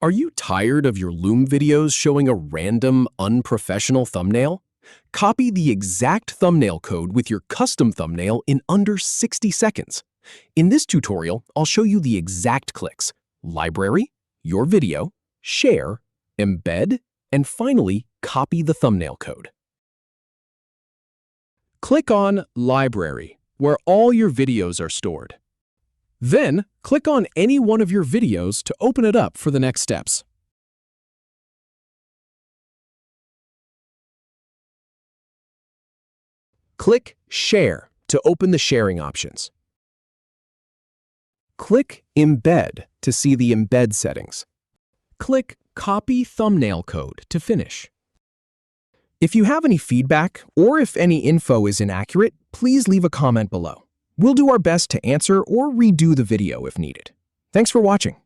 Are you tired of your Loom videos showing a random, unprofessional thumbnail? Copy the exact thumbnail code with your custom thumbnail in under 60 seconds. In this tutorial, I'll show you the exact clicks: library, your video, share, embed, and finally, copy the thumbnail code. Click on Library, where all your videos are stored. Then, click on any one of your videos to open it up for the next steps. Click Share to open the sharing options. Click Embed to see the embed settings. Click Copy Thumbnail Code to finish. If you have any feedback or if any info is inaccurate, please leave a comment below. We'll do our best to answer or redo the video if needed. Thanks for watching.